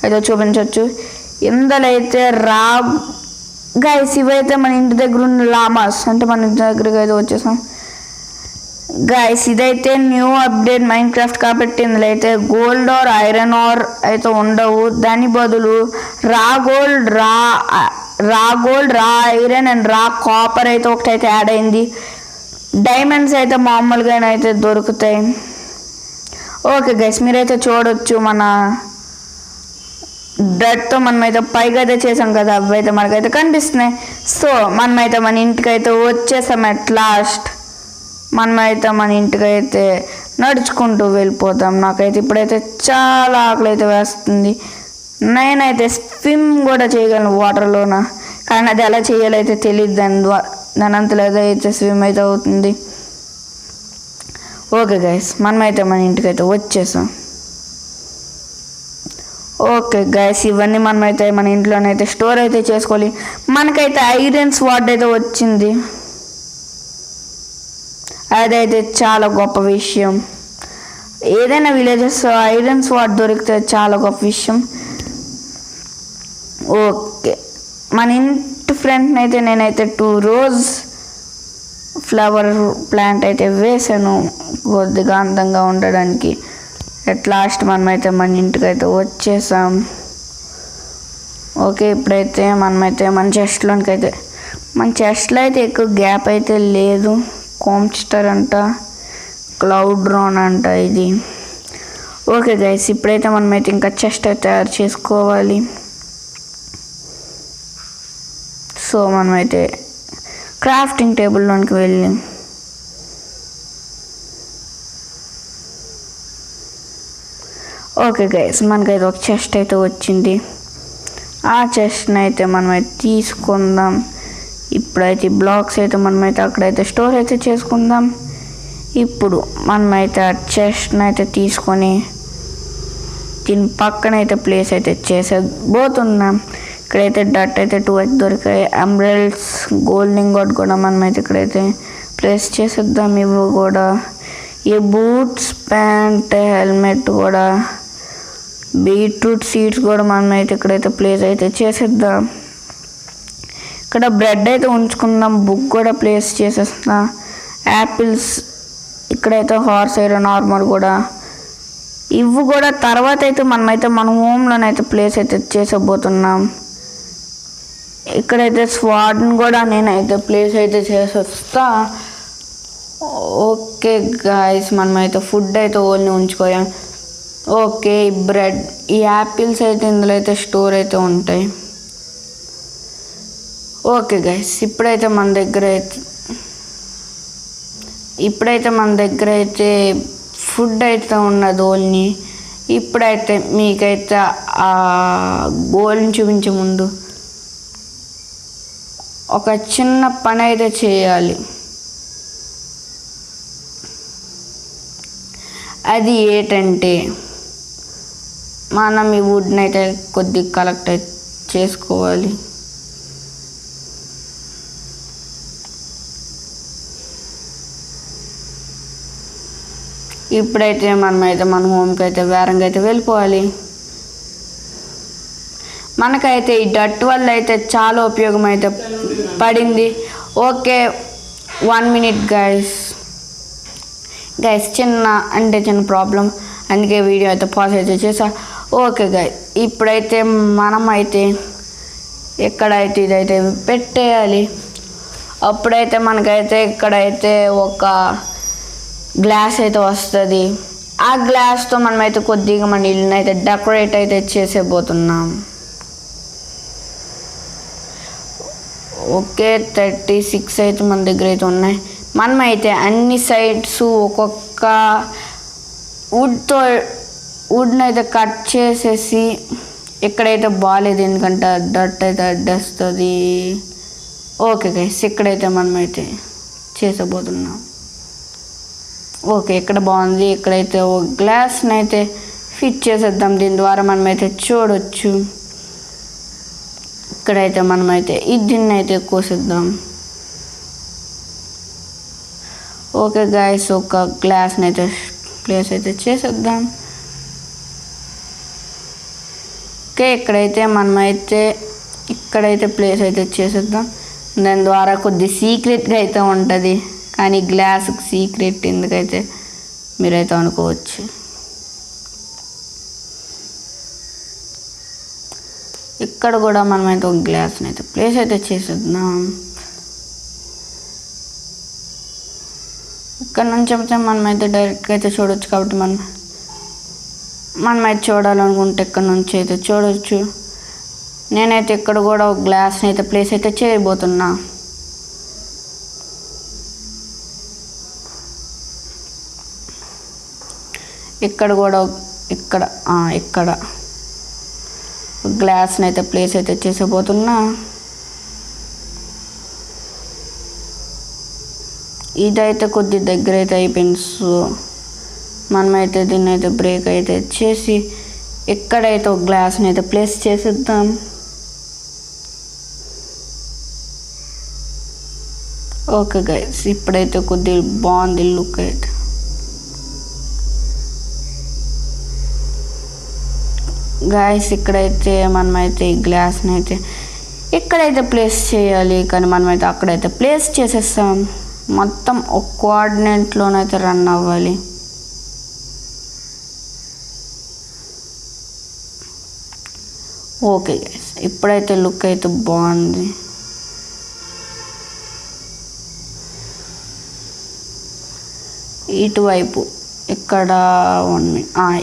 అయితే చూపించవచ్చు. ఇందులో అయితే గైస్ ఇవైతే మన ఇంటి దగ్గర ఉన్న లామాస్, అంటే మన ఇంటి దగ్గరికి అయితే వచ్చేసాం గైస్. ఇదైతే న్యూ అప్డేట్ మైన్క్రాఫ్ట్ కాబట్టి ఇందులో అయితే గోల్డ్ ఆర్ ఐరన్ ఆర్ అయితే ఉండవు. దాని బదులు రా గోల్డ్, రా ఐరన్ అండ్ రా కాపర్ అయితే ఒకటైతే యాడ్ అయింది. డైమండ్స్ అయితే మామూలుగానైతే దొరుకుతాయి. ఓకే గైస్, మీరైతే చూడొచ్చు మన డట్తో మనమైతే పైగా అయితే చేసాం కదా, అవి అయితే మనకైతే కనిపిస్తున్నాయి. సో మనమైతే మన ఇంటికైతే వచ్చేసాం. అట్ లాస్ట్ మనమైతే మన ఇంటికైతే నడుచుకుంటూ వెళ్ళిపోతాం. నాకైతే ఇప్పుడైతే చాలా ఆకలి అయితే వేస్తుంది. నేనైతే స్విమ్ కూడా చేయగలను వాటర్లోన, కానీ అది ఎలా చేయాలైతే తెలియదు. దాని అంతలో అయితే స్విమ్ అయితే అవుతుంది. ఓకే గైస్, మనమైతే మన ఇంటికైతే వచ్చేసాం. ఓకే గైస్, ఇవన్నీ మనమైతే మన ఇంట్లోనైతే స్టోర్ అయితే చేసుకోవాలి. మనకైతే ఐరన్ స్వార్డ్ అయితే వచ్చింది, అదైతే చాలా గొప్ప విషయం. ఏదైనా విలేజెస్ ఐరన్ స్వార్డ్ దొరికితే చాలా గొప్ప విషయం. ఓకే, మన ఇంటి ఫ్రంట్ని అయితే నేనైతే 2 రోజ్ ఫ్లవర్ ప్లాంట్ అయితే వేసాను కొద్దిగా అందంగా ఉండడానికి. అట్ లాస్ట్ మనమైతే మన ఇంటికి అయితే వచ్చేసాం. ఓకే, ఇప్పుడైతే మనమైతే మన చెస్ట్లోనికి అయితే, మన చెస్ట్లో అయితే ఎక్కువ గ్యాప్ అయితే లేదు. కాంస్టర్ అంట, క్లౌడ్ డ్రోన్ అంట ఇది. ఓకే గైస్, ఇప్పుడైతే మనమైతే ఇంకా చెస్ట్ అయితే తయారు చేసుకోవాలి. సో మనమైతే క్రాఫ్టింగ్ టేబుల్లోనికి వెళ్ళి ఓకే గైస్, మనకైతే ఒక చెస్ట్ అయితే వచ్చింది. ఆ చెస్ట్ని అయితే మనమైతే తీసుకుందాం. ఇప్పుడైతే బ్లాక్స్ అయితే మనమైతే అక్కడైతే స్టోర్ అయితే చేసుకుందాం. ఇప్పుడు మనమైతే ఆ చెస్ట్ని అయితే తీసుకొని దీని పక్కన అయితే ప్లేస్ అయితే చేసేబోతున్నాం. ఇక్కడైతే డట్ అయితే 2 అయితే దొరికాయి. ఎమరల్డ్స్, గోల్డ్ ఇంగోట్ కూడా మనమైతే ఇక్కడైతే ప్లేస్ చేసేద్దాం. ఇవి కూడా ఈ బూట్స్, ప్యాంట్, హెల్మెట్ కూడా, బీట్రూట్ సీడ్స్ కూడా మనమైతే ఇక్కడైతే ప్లేస్ అయితే చేసేద్దాం. ఇక్కడ బ్రెడ్ అయితే ఉంచుకుందాం. బుక్ కూడా ప్లేస్ చేసేస్తాం. యాపిల్స్, ఇక్కడైతే హార్స్ ఐరన్ ఆర్మర్ కూడా, ఇవి కూడా తర్వాత అయితే మనమైతే మన హోమ్లోనైతే ప్లేస్ అయితే చేసేబోతున్నాం. ఇక్కడైతే స్వాడ్ని కూడా నేనైతే ప్లేస్ అయితే చేసేస్తా. ఓకే గాయస్, మనమైతే ఫుడ్ అయితే ఓన్లీ ఉంచుకోయాం. ఓకే, బ్రెడ్, ఈ యాపిల్స్ అయితే ఇందులో అయితే స్టోర్ అయితే ఉంటాయి. ఓకే గైస్, ఇప్పుడైతే మన దగ్గర అయితే ఫుడ్ అయితే ఉన్నది ఓన్లీ. ఇప్పుడైతే మీకైతే ఆ గోల్ని చూపించే ముందు ఒక చిన్న పని అయితే చేయాలి. అది ఏంటంటే మనం ఈ వుడ్ని అయితే కొద్దిగా కలెక్ట్ చేసుకోవాలి. ఇప్పుడైతే మన హోమ్కి అయితే వేరంగా అయితే వెళ్ళిపోవాలి. మనకైతే ఈ డట్ వల్ల అయితే చాలా ఉపయోగం అయితే పడింది. ఓకే 1 minute గైస్ చిన్న ప్రాబ్లం, అందుకే వీడియో అయితే పాజ్ అయితే చేసా. ఓకే గైస్, ఇప్పుడైతే మనం అయితే ఎక్కడైతే ఇదైతే పెట్టేయాలి. అప్పుడైతే మనకైతే ఇక్కడైతే ఒక గ్లాస్ అయితే వస్తుంది. ఆ గ్లాస్తో మనమైతే కొద్దిగా మన ఇల్లుని అయితే డెకరేట్ అయితే చేసేపోతున్నాం. ఓకే 36 అయితే మన దగ్గర అయితే ఉన్నాయి. మనమైతే అన్ని సైడ్స్ ఒక్కొక్క వుడ్ని అయితే కట్ చేసేసి ఎక్కడైతే బాగాలేదు, ఎందుకంటే డట్ అయితే అడ్డేస్తుంది. ఓకే గైస్, ఇక్కడైతే మనమైతే చేసేపోతున్నాం. ఓకే, ఇక్కడ బాగుంది. ఇక్కడైతే ఒక గ్లాస్ని అయితే ఫిట్ చేసేద్దాం. దీని ద్వారా మనమైతే చూడొచ్చు. ఇక్కడైతే మనమైతే దీన్ని అయితే కోసేద్దాం. ఓకే గైస్, ఒక గ్లాస్ని అయితే ప్లేస్ అయితే చేసేద్దాం. ఓకే, ఇక్కడైతే ప్లేస్ అయితే చేసేద్దాం. దాని ద్వారా కొద్ది సీక్రెట్గా అయితే ఉంటుంది, కానీ గ్లాస్కి సీక్రెట్ ఎందుకైతే మీరైతే అనుకోవచ్చు. ఇక్కడ కూడా మనమైతే ఒక గ్లాస్ని అయితే ప్లేస్ అయితే చేసేద్దాం. ఇక్కడ నుంచి అయితే మనమైతే డైరెక్ట్గా అయితే చూడవచ్చు. కాబట్టి మనమైతే చూడాలనుకుంటే ఇక్కడ నుంచి అయితే చూడవచ్చు. నేనైతే ఇక్కడ కూడా ఒక గ్లాస్ని అయితే ప్లేస్ అయితే చేయబోతున్నా. ఇక్కడ కూడా ఇక్కడ గ్లాస్ని అయితే ప్లేస్ అయితే చేసేపోతున్నా. ఇదైతే కొద్ది దగ్గర అయితే అయిపోయింది. సో మనమైతే దీన్ని అయితే బ్రేక్ అయితే చేసి ఎక్కడైతే ఒక గ్లాస్ని అయితే ప్లేస్ చేసేద్దాం. ఓకే గైస్, ఇప్పుడైతే కొద్ది బాగుంది లుక్ అయితే. గాయస్, ఇక్కడైతే మనమైతే ఈ గ్లాస్ని అయితే ఇక్కడైతే ప్లేస్ చేయాలి, కానీ మనమైతే అక్కడైతే ప్లేస్ చేసేస్తాం. మొత్తం ఒక కోఆర్డినేట్లోనైతే రన్ అవ్వాలి. ఓకే గైస్, ఇప్పుడైతే లుక్ అయితే బాగుంది. ఇటువైపు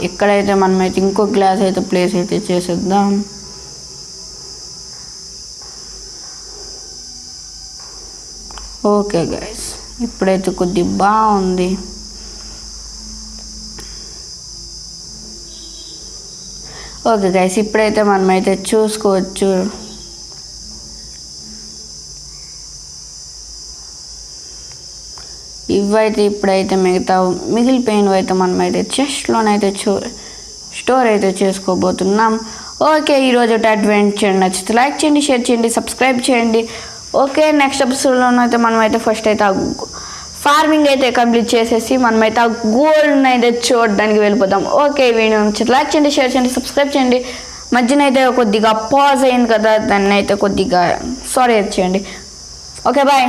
ఇక్కడైతే మనమైతే ఇంకో గ్లాస్ అయితే ప్లేస్ అయితే చేసేద్దాం. ఓకే గైస్, ఇప్పుడైతే కొద్ది బాగుంది. ఓకే గైస్, ఇప్పుడైతే మనమైతే చూసుకోవచ్చు. ఇవైతే ఇప్పుడైతే మిగిలిపోయినవి అయితే మనమైతే చెస్ట్లోనైతే స్టోర్ అయితే చేసుకోబోతున్నాం. ఓకే, ఈరోజు అడ్వెంచర్ నచ్చితే లైక్ చేయండి, షేర్ చేయండి, సబ్స్క్రైబ్ చేయండి. ఓకే, నెక్స్ట్ ఎపిసోడ్లోనైతే మనమైతే ఫస్ట్ అయితే ఫార్మింగ్ అయితే కంప్లీట్ చేసేసి మనమైతే ఆ గోల్డ్ని అయితే చూడడానికి వెళ్ళిపోతాం. ఓకే, వీడియో నచ్చితే లైక్ చేయండి, షేర్ చేయండి, సబ్స్క్రైబ్ చేయండి. మధ్యన అయితే కొద్దిగా పాజ్ అయింది కదా, దాన్ని అయితే కొద్దిగా సారీ చేయండి. Okay, bye.